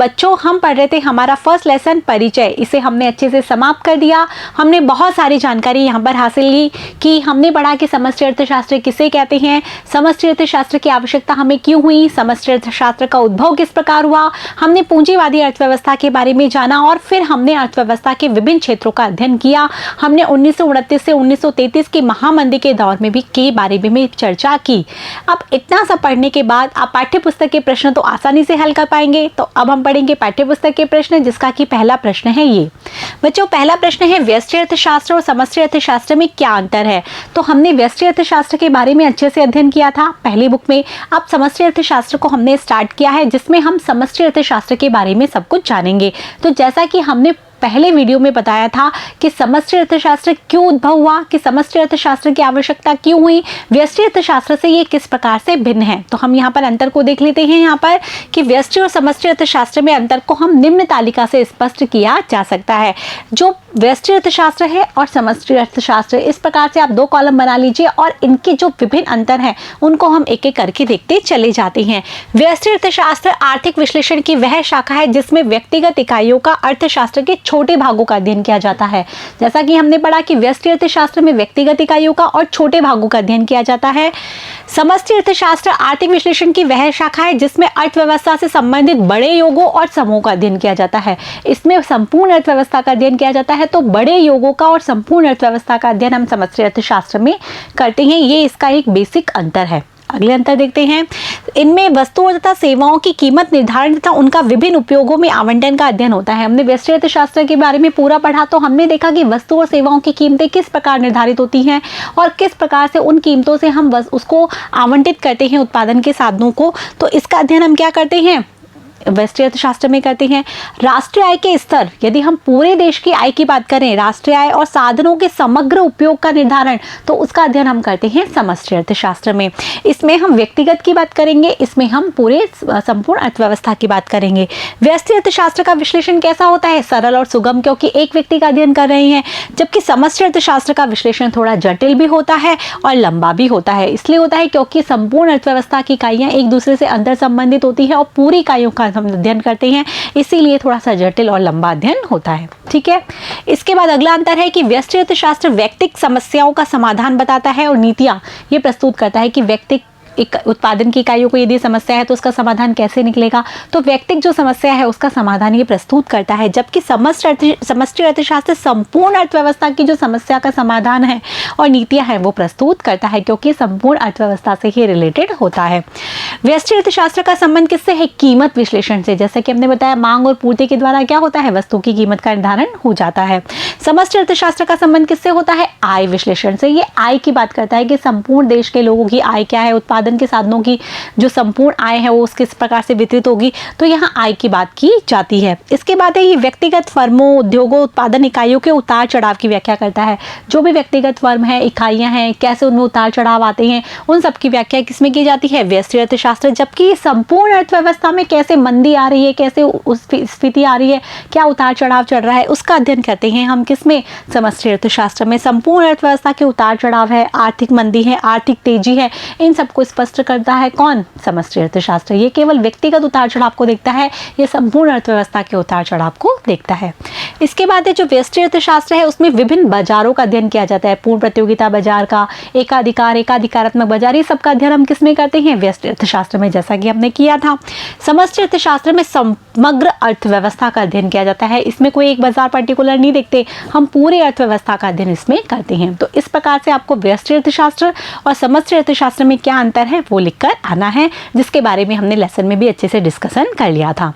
बच्चों हम पढ़ रहे थे हमारा फर्स्ट लेसन परिचय, इसे हमने अच्छे से समाप्त कर दिया। हमने बहुत सारी जानकारी यहाँ पर हासिल की कि हमने पढ़ा कि समष्टि अर्थशास्त्र किसे कहते हैं, समष्टि अर्थशास्त्र की आवश्यकता हमें क्यों हुई, समष्टि अर्थशास्त्र का उद्भव किस प्रकार हुआ, हमने पूंजीवादी अर्थव्यवस्था के बारे में जाना और फिर हमने अर्थव्यवस्था के विभिन्न क्षेत्रों का अध्ययन किया। हमने 1929 से 1933 की महामंदी के दौर में भी के बारे में चर्चा की। अब इतना सब पढ़ने के बाद आप पाठ्य पुस्तक के प्रश्न तो आसानी से हल कर पाएंगे। तो अब हम पढ़ेंगे पाठ्य पुस्तक के प्रश्न, जिसका कि पहला प्रश्न है ये। बच्चों पहला प्रश्न है व्यष्टि अर्थशास्त्र और समष्टि अर्थशास्त्र में क्या अंतर है। तो हमने व्यष्टि अर्थशास्त्र के बारे में अच्छे से अध्ययन किया था पहली बुक में। अब समष्टि अर्थशास्त्र को हमने स्टार्ट किया है, जिसमें हम समष्टि अर्थशास्त्र के बारे में सब कुछ जानेंगे। तो जैसा कि हमने पहले वीडियो में बताया था कि समष्टि अर्थशास्त्र क्यों उद्भव हुआ, कि समष्टि अर्थशास्त्र की आवश्यकता क्यों हुई, व्यष्टि अर्थशास्त्र से ये किस प्रकार से भिन्न है। तो हम यहाँ पर अंतर को देख लेते हैं यहाँ पर कि व्यष्टि और समष्टि अर्थशास्त्र में अंतर को हम निम्न तालिका से स्पष्ट किया जा सकता है। जो व्यष्टि अर्थशास्त्र है और समष्टि अर्थशास्त्र, इस प्रकार से आप दो कॉलम बना लीजिए और इनके जो विभिन्न अंतर हैं उनको हम एक एक करके देखते चले जाते हैं। व्यष्टि अर्थशास्त्र आर्थिक विश्लेषण की वह शाखा है जिसमें व्यक्तिगत इकाइयों का अर्थशास्त्र के छोटे भागों का अध्ययन किया जाता है। जैसा कि हमने पढ़ा कि व्यष्टि अर्थशास्त्र में व्यक्तिगत इकाइयों का और छोटे भागों का अध्ययन किया जाता है। समष्टि अर्थशास्त्र आर्थिक विश्लेषण की वह शाखा है जिसमें अर्थव्यवस्था से संबंधित बड़े योगों और समूहों का अध्ययन किया जाता है। इसमें संपूर्ण अर्थव्यवस्था का अध्ययन किया जाता है, तो बड़े योगों का और संपूर्ण अर्थव्यवस्था का अध्ययन हम समष्टि अर्थशास्त्र में करते हैं। ये इसका एक बेसिक अंतर है। अगले अंतर देखते हैं। इनमें वस्तुओं तथा सेवाओं की कीमत निर्धारण तथा उनका विभिन्न उपयोगों में आवंटन का अध्ययन होता है। हमने व्यष्टि अर्थशास्त्र के बारे में पूरा पढ़ा, तो हमने देखा कि वस्तु और सेवाओं की कीमतें किस प्रकार निर्धारित होती हैं और किस प्रकार से उन कीमतों से हम उसको आवंटित करते हैं उत्पादन के साधनों को। तो इसका अध्ययन हम क्या करते हैं, व्यष्टि अर्थशास्त्र में करते हैं। राष्ट्रीय आय के स्तर, यदि हम पूरे देश की आय की बात करें, राष्ट्रीय आय और साधनों के समग्र उपयोग का निर्धारण, तो उसका अध्ययन हम करते हैं समष्टि अर्थशास्त्र में। इसमें हम व्यक्तिगत की बात करेंगे, इसमें हम पूरे संपूर्ण अर्थव्यवस्था की बात करेंगे। व्यष्टि अर्थशास्त्र का विश्लेषण कैसा होता है, सरल और सुगम, क्योंकि एक व्यक्ति का अध्ययन कर रहे हैं। जबकि समष्टि अर्थशास्त्र का विश्लेषण थोड़ा जटिल भी होता है और लंबा भी होता है। इसलिए होता है क्योंकि संपूर्ण अर्थव्यवस्था की इकाइयां एक दूसरे से अंतर संबंधित होती है और पूरी इकाइयों का हम अध्ययन करते हैं, इसीलिए थोड़ा सा जटिल और लंबा अध्ययन होता है। ठीक है। इसके बाद अगला अंतर है कि व्यष्टि अर्थशास्त्र व्यक्तिगत समस्याओं का समाधान बताता है और नीतियां ये प्रस्तुत करता है कि व्यक्ति एक उत्पादन की इकाइयों को यदि समस्या है तो उसका समाधान कैसे निकलेगा। तो व्यक्तिगत जो समस्या है उसका समाधान ये प्रस्तुत करता है, जबकि समष्टि अर्थशास्त्र संपूर्ण अर्थव्यवस्था की जो समस्या का समाधान है और नीतियां हैं वो प्रस्तुत करता है, क्योंकि संपूर्ण अर्थव्यवस्था से ही रिलेटेड होता है। व्यष्टि अर्थशास्त्र का संबंध किससे है, कीमत विश्लेषण से। जैसे कि हमने बताया मांग और पूर्ति के द्वारा क्या होता है, वस्तु की कीमत का निर्धारण हो जाता है। समष्टि अर्थशास्त्र का संबंध किससे होता है, आय विश्लेषण से। ये आय की बात करता है कि संपूर्ण देश के लोगों की आय क्या है, उत्पादन के साधनों की जो संपूर्ण आय है वो किस प्रकार से वितरित होगी, तो यहाँ आय की बात की जाती है। इसके बाद है ये व्यक्तिगत फर्मों, उद्योगों, उत्पादन इकाइयों के उतार चढ़ाव की व्याख्या करता है। जो भी व्यक्तिगत फर्म है, इकाइयां हैं, कैसे उनमें उतार चढ़ाव आते हैं, उन सब की व्याख्या किसमें की जाती है, व्यष्टि अर्थशास्त्र। जबकि संपूर्ण अर्थव्यवस्था में कैसे मंदी आ रही है, कैसे उस स्थिति आ रही है, क्या उतार चढ़ाव चल रहा है, उसका अध्ययन करते हैं हम किसमें, समष्टि अर्थशास्त्र में। संपूर्ण अर्थव्यवस्था के उतार चढ़ाव है, आर्थिक मंदी है, आर्थिक तेजी है, इन सबको स्पष्ट करता है कौन, समष्टि अर्थशास्त्र। ये केवल व्यक्तिगत उतार चढ़ाव को देखता है, ये संपूर्ण अर्थव्यवस्था के उतार चढ़ाव को देखता है। इसके बाद जो व्यष्टि अर्थशास्त्र है उसमें विभिन्न बाजारों का अध्ययन किया जाता है। पूर्ण प्रतियोगिता बाजार का, एकाधिकारात्मक बाजार, ये सबका अध्ययन हम किसमें करते हैं, व्यष्टि अर्थशास्त्र में, जैसा कि हमने किया था। समष्टि अर्थशास्त्र में समग्र अर्थव्यवस्था का अध्ययन किया जाता है। इसमें कोई एक बाजार पर्टिकुलर नहीं देखते, हम पूरे अर्थव्यवस्था का अध्ययन इसमें करते हैं। तो इस प्रकार से आपको व्यष्टि अर्थशास्त्र और समष्टि अर्थशास्त्र में क्या अंतर है वो लिखकर आना है, जिसके बारे में हमने लेसन में भी अच्छे से डिस्कशन कर लिया था।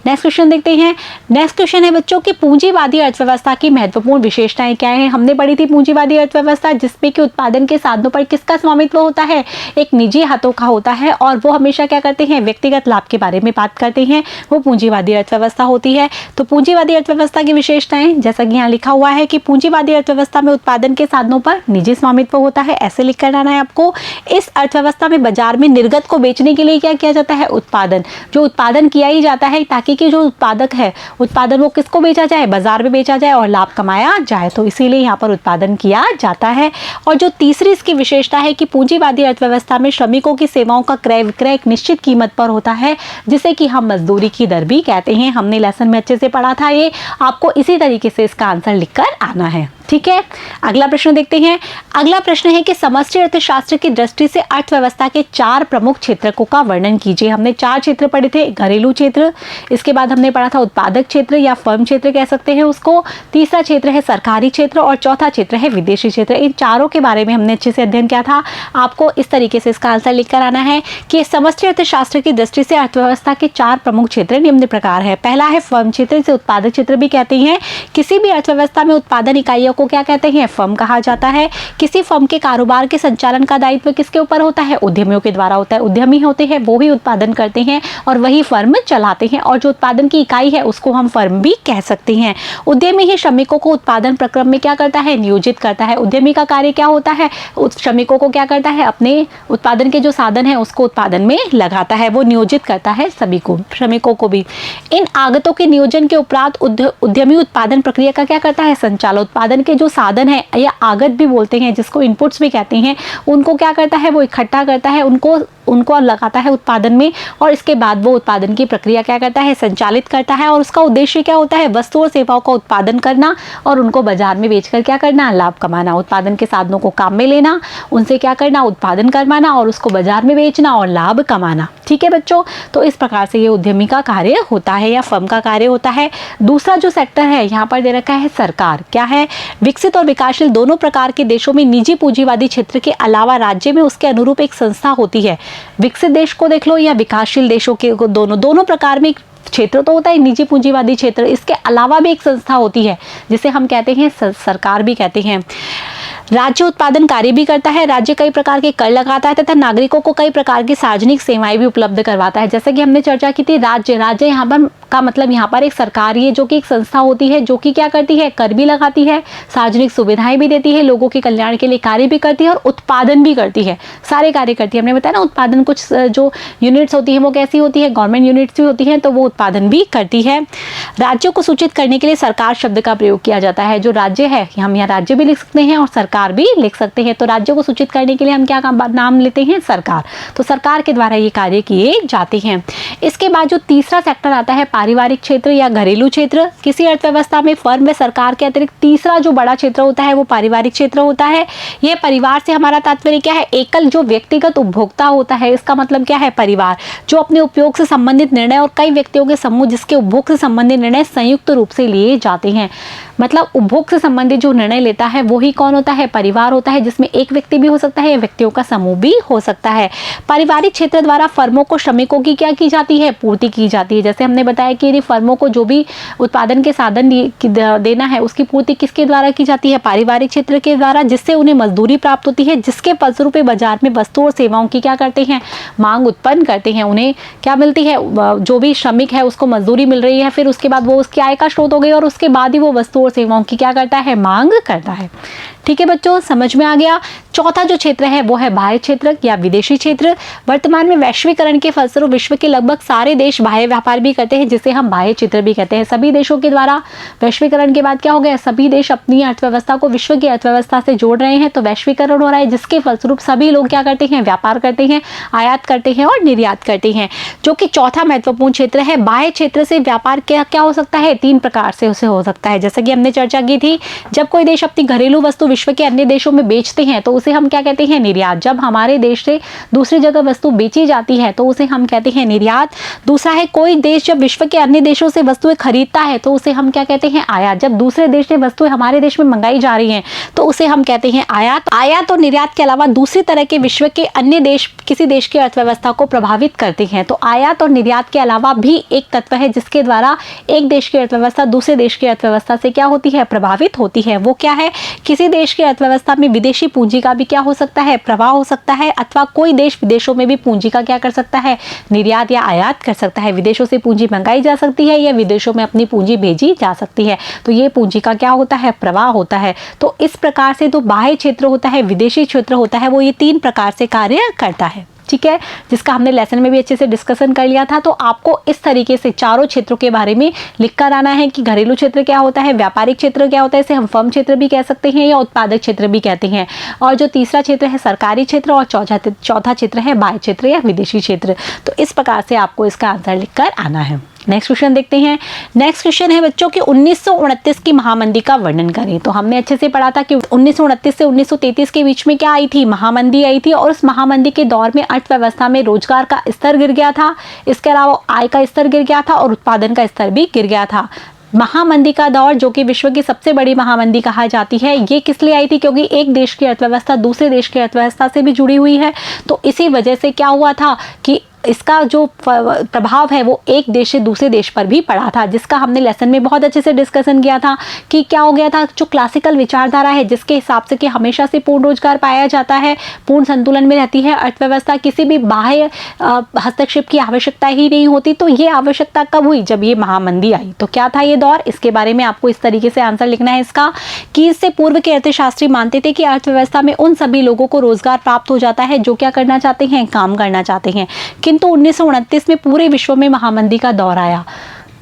नेक्स्ट क्वेश्चन देखते हैं। नेक्स्ट क्वेश्चन है बच्चों की पूंजीवादी अर्थव्यवस्था की महत्वपूर्ण विशेषताएं क्या है। हमने पढ़ी थी पूंजीवादी अर्थव्यवस्था, जिसमें कि उत्पादन के साधनों पर किसका स्वामित्व होता है, एक निजी हाथों का होता है, और वो हमेशा क्या करते हैं, व्यक्तिगत लाभ के बारे में बात करते हैं, वो पूंजीवादी अर्थव्यवस्था होती है। तो पूंजीवादी अर्थव्यवस्था की विशेषताएं, जैसा कि यहाँ लिखा हुआ है कि पूंजीवादी अर्थव्यवस्था में उत्पादन के साधनों पर निजी स्वामित्व होता है, ऐसे लिख कर आना है आपको। इस अर्थव्यवस्था में बाजार में निर्गत को बेचने के लिए क्या किया जाता है, उत्पादन, जो उत्पादन किया ही जाता है ताकि ताकि कि जो उत्पादक है उत्पादन वो किसको बेचा जाए, बाजार में बेचा जाए और लाभ कमाया जाए। तो इसीलिए यहाँ पर उत्पादन किया जाता है। और जो तीसरी इसकी विशेषता है कि पूंजीवादी अर्थव्यवस्था में श्रमिकों की सेवाओं का क्रय विक्रय एक निश्चित कीमत पर होता है, जिसे कि हम मजदूरी की दर भी कहते हैं। हमने लेसन में अच्छे से पढ़ा था, ये आपको इसी तरीके से इसका आंसर लिखकर आना है। ठीक है, अगला प्रश्न देखते हैं। अगला प्रश्न है कि समष्टि अर्थशास्त्र की दृष्टि से अर्थव्यवस्था के 4 प्रमुख क्षेत्रकों का वर्णन कीजिए। हमने 4 क्षेत्र पढ़े थे, घरेलू क्षेत्र, इसके बाद हमने पढ़ा था उत्पादक क्षेत्र या फर्म क्षेत्र कह सकते हैं उसको, तीसरा क्षेत्र है सरकारी क्षेत्र और चौथा क्षेत्र है विदेशी क्षेत्र। इन चारों के बारे में हमने अच्छे से अध्ययन किया था। आपको इस तरीके से इसका आंसर लिखकर आना है कि समष्टि अर्थशास्त्र की दृष्टि से अर्थव्यवस्था के 4 प्रमुख क्षेत्र निम्न प्रकार है। पहला है फर्म क्षेत्र, इसे उत्पादक क्षेत्र भी कहते हैं। किसी भी अर्थव्यवस्था में उत्पादन इकाइयों को क्या कहते हैं, फर्म कहा जाता है। किसी फर्म के कारोबार के संचालन का दायित्व किसके ऊपर होता है, उद्यमियों के द्वारा होता है। उद्यमी होते हैं वो ही उत्पादन करते हैं और वही फर्म चलाते हैं, और जो उत्पादन की इकाई है उसको हम फर्म भी कह सकते हैं। उद्यमी ही श्रमिकों को उत्पादन प्रक्रम में क्या करता है, नियोजित करता है। उद्यमी का कार्य क्या होता है, श्रमिकों को क्या करता है, अपने उत्पादन के जो साधन है उसको उत्पादन में लगाता है, वो नियोजित करता है सभी को, श्रमिकों को भी। इन आगतों के नियोजन के उपरांत उद्यमी उत्पादन प्रक्रिया का क्या करता है, संचालन। उत्पादन के जो साधन है या आगत भी बोलते हैं, जिसको इनपुट्स भी कहते हैं, उनको क्या करता है, वो इकट्ठा करता है, उनको लगाता है उत्पादन में, और इसके बाद वो उत्पादन की प्रक्रिया क्या करता है, संचालित करता है। और उसका उद्देश्य क्या होता है, वस्तु और सेवाओं का उत्पादन करना और उनको बाजार में बेचकर क्या करना, लाभ कमाना। उत्पादन के साधनों को काम में लेना, उनसे क्या करना, उत्पादन करवाना और उसको बाजार में बेचना और लाभ कमाना। ठीक है बच्चों, तो इस प्रकार से ये उद्यमी का कार्य होता है या फर्म का कार्य होता है। दूसरा जो सेक्टर है यहाँ पर दे रखा है सरकार। क्या है, विकसित और विकासशील दोनों प्रकार के देशों में निजी पूंजीवादी क्षेत्र के अलावा राज्य में उसके अनुरूप एक संस्था होती है। विकसित देश को देख लो या विकासशील देशों के, दोनों प्रकार में क्षेत्र तो होता है निजी पूंजीवादी क्षेत्र, इसके अलावा भी एक संस्था होती है जिसे हम कहते हैं सरकार भी कहते हैं। राज्य उत्पादन कार्य भी करता है, राज्य कई प्रकार के कर लगाता है तथा नागरिकों को कई प्रकार की सार्वजनिक सेवाएं भी उपलब्ध करवाता है। जैसे कि हमने चर्चा की थी, राज्य यहाँ पर का मतलब यहाँ पर एक सरकार है जो कि एक संस्था होती है जो कि क्या करती है, कर भी लगाती है, सार्वजनिक सुविधाएं भी देती है, लोगों के कल्याण के लिए कार्य भी करती है और उत्पादन भी करती है, सारे कार्य करती है। हमने बताया ना, उत्पादन कुछ जो यूनिट्स होती है वो कैसी होती है, गवर्नमेंट यूनिट्स भी होती हैं, तो वो उत्पादन भी करती है। राज्यों को सूचित करने के लिए सरकार शब्द का प्रयोग किया जाता है। जो राज्य है, हम यहाँ राज्य भी लिख सकते हैं और सरकार भी लिख सकते हैं। तो राज्यों को सूचित करने के लिए हम क्या नाम लेते हैं, सरकार। तो सरकार के द्वारा ये कार्य किए जाते हैं। इसके बाद जो तीसरा सेक्टर आता है पारिवारिक क्षेत्र या घरेलू क्षेत्र। किसी अर्थव्यवस्था में फर्म व सरकार के अतिरिक्त तीसरा जो बड़ा क्षेत्र होता है वो पारिवारिक क्षेत्र होता है। यह परिवार से हमारा तात्पर्य क्या है, एकल जो व्यक्तिगत उपभोक्ता होता है, इसका मतलब क्या है, परिवार, जो अपने उपयोग से संबंधित निर्णय और कई व्यक्तियों के समूह जिसके उपभोग से संबंधित निर्णय संयुक्त रूप से लिए जाते हैं। मतलब उपभोग से संबंधित जो निर्णय लेता है वही कौन होता है, परिवार होता है, जिसमें एक व्यक्ति भी हो सकता है या व्यक्तियों का समूह भी हो सकता है। पारिवारिक क्षेत्र द्वारा फर्मों को श्रमिकों की क्या की जाती है, पूर्ति की जाती है। जैसे हमने बताया कि यदि फर्मों को जो भी उत्पादन के साधन देना है उसकी पूर्ति किसके द्वारा की जाती है, पारिवारिक क्षेत्र के द्वारा, जिससे उन्हें मजदूरी प्राप्त होती है, जिसके फलस्वरूप बाजार में वस्तु और सेवाओं की क्या करते हैं, मांग उत्पन्न करते हैं। उन्हें क्या मिलती है, जो भी श्रमिक है उसको मजदूरी मिल रही है, फिर उसके बाद वो उसकी आय का स्रोत हो गई और उसके बाद ही वो वस्तु और सेवाओं की क्या करता है, मांग करता है। ठीक है बच्चों, समझ में आ गया। चौथा जो क्षेत्र है वो है बाह्य क्षेत्र या विदेशी क्षेत्र। वर्तमान में वैश्वीकरण के फलस्वरूप विश्व के लगभग सारे देश बाह्य व्यापार भी करते हैं, जिसे हम बाह्य क्षेत्र भी कहते हैं। सभी देशों के द्वारा वैश्वीकरण के बाद क्या हो गया, सभी देश अपनी अर्थव्यवस्था को विश्व की अर्थव्यवस्था से जोड़ रहे हैं, तो वैश्वीकरण हो रहा है, जिसके फलस्वरूप सभी लोग क्या करते हैं, व्यापार करते हैं, आयात करते हैं और निर्यात करते हैं, जो कि चौथा महत्वपूर्ण क्षेत्र है। बाह्य क्षेत्र से व्यापार क्या हो सकता है, 3 प्रकार से उसे हो सकता है। जैसे कि हमने चर्चा की थी, जब कोई देश अपनी घरेलू वस्तु विश्व के अन्य देशों में बेचते हैं तो उसे हम क्या कहते हैं, निर्यात। जब हमारे देश से दूसरी जगह वस्तु बेची जाती है तो उसे हम कहते हैं निर्यात। दूसरा है, कोई देश जब विश्व के अन्य देशों से वस्तुएं खरीदता है तो उसे हम क्या कहते हैं, आयात। जब दूसरे देश से वस्तुएं हमारे देश में मंगाई जा रही हैं तो उसे हम कहते हैं आयात। आयात और निर्यात के अलावा दूसरी तरह के विश्व के अन्य देश किसी देश की अर्थव्यवस्था को प्रभावित करते हैं। तो आयात और निर्यात के अलावा भी एक तत्व है जिसके द्वारा एक देश की अर्थव्यवस्था दूसरे देश की अर्थव्यवस्था से क्या होती है, प्रभावित होती है। वो क्या है, किसी देश की अर्थव्यवस्था में विदेशी पूंजी का भी क्या हो सकता है, प्रवाह हो सकता है, अथवा कोई देश विदेशों में भी पूंजी का क्या कर सकता है, निर्यात या आयात कर सकता है। विदेशों से पूंजी मंगाई जा सकती है या विदेशों में अपनी पूंजी भेजी जा सकती है, तो ये पूंजी का क्या होता है, प्रवाह होता है। तो इस प्रकार से तो बाह्य क्षेत्र होता है, विदेशी क्षेत्र होता है, वो ये 3 प्रकार से कार्य करता है। ठीक है, जिसका हमने लेसन में भी अच्छे से डिस्कशन कर लिया था। तो आपको इस तरीके से चारों क्षेत्रों के बारे में लिख कर आना है कि घरेलू क्षेत्र क्या होता है, व्यापारिक क्षेत्र क्या होता है, इसे हम फर्म क्षेत्र भी कह सकते हैं या उत्पादक क्षेत्र भी कहते हैं, और जो तीसरा क्षेत्र है सरकारी क्षेत्र, और चौथा क्षेत्र है बाह्य क्षेत्र या विदेशी क्षेत्र। तो इस प्रकार से आपको इसका आंसर लिख कर आना है। नेक्स्ट क्वेश्चन देखते हैं। नेक्स्ट क्वेश्चन है बच्चों कि 1929 की महामंदी का वर्णन करें। तो हमने अच्छे से पढ़ा था कि 1929 से 1933 के बीच में क्या आई थी, महामंदी आई थी, और उस महामंदी के दौर में अर्थव्यवस्था में रोजगार का स्तर गिर गया था, इसके अलावा आय का स्तर गिर गया था और उत्पादन का स्तर भी गिर गया था। महामंदी का दौर, जो कि विश्व की सबसे बड़ी महामंदी कहा जाती है, ये किस लिए आई थी, क्योंकि एक देश की अर्थव्यवस्था दूसरे देश की अर्थव्यवस्था से भी जुड़ी हुई है। तो इसी वजह से क्या हुआ था कि इसका जो प्रभाव है वो एक देश से दूसरे देश पर भी पड़ा था, जिसका हमने लेसन में बहुत अच्छे से डिस्कशन किया था कि क्या हो गया था, जो क्लासिकल विचारधारा है जिसके हिसाब से कि हमेशा से पूर्ण रोजगार पाया जाता है, पूर्ण संतुलन में रहती है अर्थव्यवस्था, किसी भी बाह्य हस्तक्षेप की आवश्यकता ही नहीं होती। तो ये आवश्यकता कब हुई, जब ये महामंदी आई। तो क्या था ये दौर, इसके बारे में आपको इस तरीके से आंसर लिखना है इसका कि इससे पूर्व के अर्थशास्त्री मानते थे कि अर्थव्यवस्था में उन सभी लोगों को रोजगार प्राप्त हो जाता है जो क्या करना चाहते हैं, काम करना चाहते हैं। किंतु 1929 में पूरे विश्व में महामंदी का दौर आया।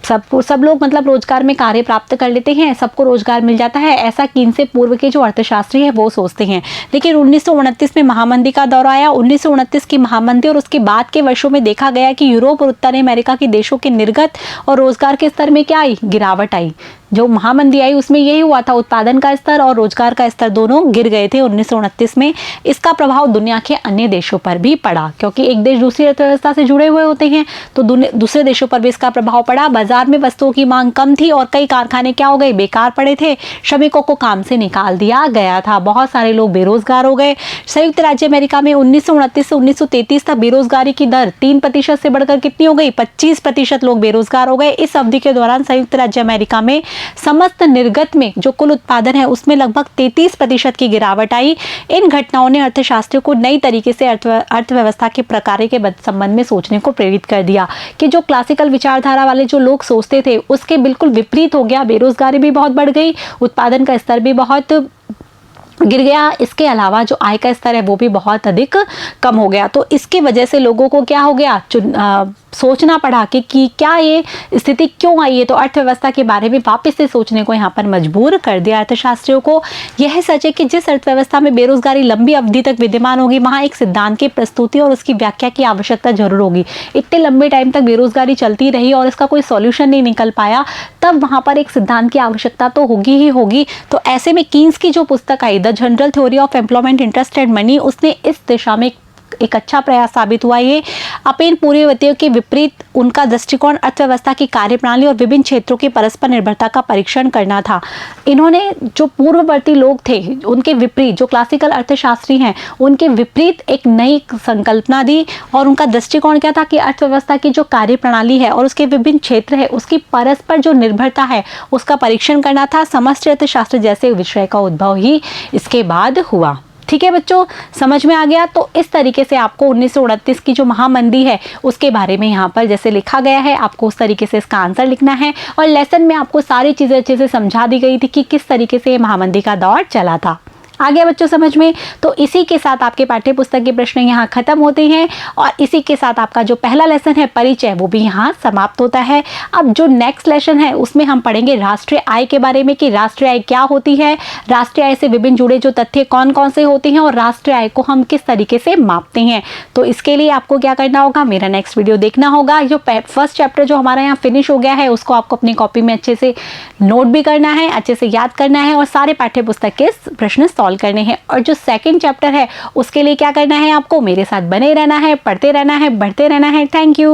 सब लोग मतलब रोजगार में कार्य प्राप्त कर लेते हैं, सबको रोजगार मिल जाता है, ऐसा कीन से पूर्व के जो अर्थशास्त्री हैं वो सोचते हैं। लेकिन 1929 में महामंदी का दौर आया। 1929 की महामंदी और उसके बाद के वर्षों में देखा गया कि यूरोप और उत्तर अमेरिका के देशों के निर्गत और रोजगार के स्तर में क्या आई, गिरावट आई। जो महामंदी आई उसमें यही हुआ था, उत्पादन का स्तर और रोजगार का स्तर दोनों गिर गए थे 1929 में। इसका प्रभाव दुनिया के अन्य देशों पर भी पड़ा, क्योंकि एक देश दूसरी अर्थव्यवस्था से जुड़े हुए होते हैं, तो दूसरे देशों पर भी इसका प्रभाव पड़ा। बाजार में वस्तुओं की मांग कम थी और कई कारखाने क्या हो गए, बेकार पड़े थे, श्रमिकों को काम से निकाल दिया गया था, बहुत सारे लोग बेरोजगार हो गए। संयुक्त राज्य अमेरिका में 1929 से 1933 तक बेरोजगारी की दर 3% से बढ़कर कितनी हो गई, 25% लोग बेरोजगार हो गए। इस अवधि के दौरान संयुक्त राज्य अमेरिका में समस्त निर्गत में जो कुल उत्पादन है उसमें लगभग 33% की गिरावट आई। इन घटनाओं ने अर्थशास्त्रियों को नई तरीके से अर्थव्यवस्था के प्रकार के संबंध में सोचने को प्रेरित कर दिया कि जो क्लासिकल विचारधारा वाले जो लोग सोचते थे उसके बिल्कुल विपरीत हो गया। बेरोजगारी भी बहुत बढ़ गई, उत्पादन का स्तर भी बहुत गिर गया, इसके अलावा जो आय का स्तर है वो भी बहुत अधिक कम हो गया। तो इसकी वजह से लोगों को क्या हो गया, सोचना पड़ा कि क्या ये स्थिति क्यों आई है। तो अर्थव्यवस्था के बारे में वापस से सोचने को यहाँ पर मजबूर कर दिया अर्थशास्त्रियों को। यह सच है कि जिस अर्थव्यवस्था में बेरोजगारी लंबी अवधि तक विद्यमान होगी वहाँ एक सिद्धांत की प्रस्तुति और उसकी व्याख्या की आवश्यकता जरूर होगी। इतने लंबे टाइम तक बेरोजगारी चलती रही और इसका कोई सॉल्यूशन नहीं निकल पाया, तब वहाँ पर एक सिद्धांत की आवश्यकता तो होगी ही होगी। तो ऐसे में कीन्स की जो पुस्तक आई, the general theory of employment, interest and money, उसने इस दिशा में एक अच्छा प्रयास साबित हुआ। ये अपेन पूर्ववर्तियों के विपरीत उनका दृष्टिकोण अर्थव्यवस्था की कार्यप्रणाली और विभिन्न क्षेत्रों की परस्पर निर्भरता का परीक्षण करना था। इन्होंने जो पूर्ववर्ती लोग थे उनके विपरीत, जो क्लासिकल अर्थशास्त्री हैं उनके विपरीत एक नई संकल्पना दी, और उनका दृष्टिकोण क्या था कि अर्थव्यवस्था की जो कार्यप्रणाली है और उसके विभिन्न क्षेत्र है उसकी परस्पर जो निर्भरता है उसका परीक्षण करना था। समष्टि अर्थशास्त्र जैसे विषय का उद्भव ही इसके बाद हुआ। ठीक है बच्चों, समझ में आ गया। तो इस तरीके से आपको 1929 की जो महामंदी है उसके बारे में यहाँ पर जैसे लिखा गया है आपको उस तरीके से इसका आंसर लिखना है, और लेसन में आपको सारी चीज़ें अच्छे से समझा दी गई थी कि किस तरीके से महामंदी का दौर चला था। आ गया बच्चों समझ में। तो इसी के साथ आपके पाठ्य पुस्तक के प्रश्न यहाँ खत्म होते हैं, और इसी के साथ आपका जो पहला लेसन है परिचय वो भी यहाँ समाप्त होता है। अब जो नेक्स्ट लेसन है उसमें हम पढ़ेंगे राष्ट्रीय आय के बारे में कि राष्ट्रीय आय क्या होती है, राष्ट्रीय आय से विभिन्न जुड़े जो तथ्य कौन कौन से होते हैं और राष्ट्रीय आय को हम किस तरीके से मापते हैं। तो इसके लिए आपको क्या करना होगा, मेरा नेक्स्ट वीडियो देखना होगा। जो फर्स्ट चैप्टर जो हमारा यहाँ फिनिश हो गया है उसको आपको अपनी कॉपी में अच्छे से नोट भी करना है, अच्छे से याद करना है और सारे पाठ्य पुस्तक के प्रश्न सॉल्व करने हैं। और जो सेकंड चैप्टर है उसके लिए क्या करना है, आपको मेरे साथ बने रहना है, पढ़ते रहना है, बढ़ते रहना है। Thank you.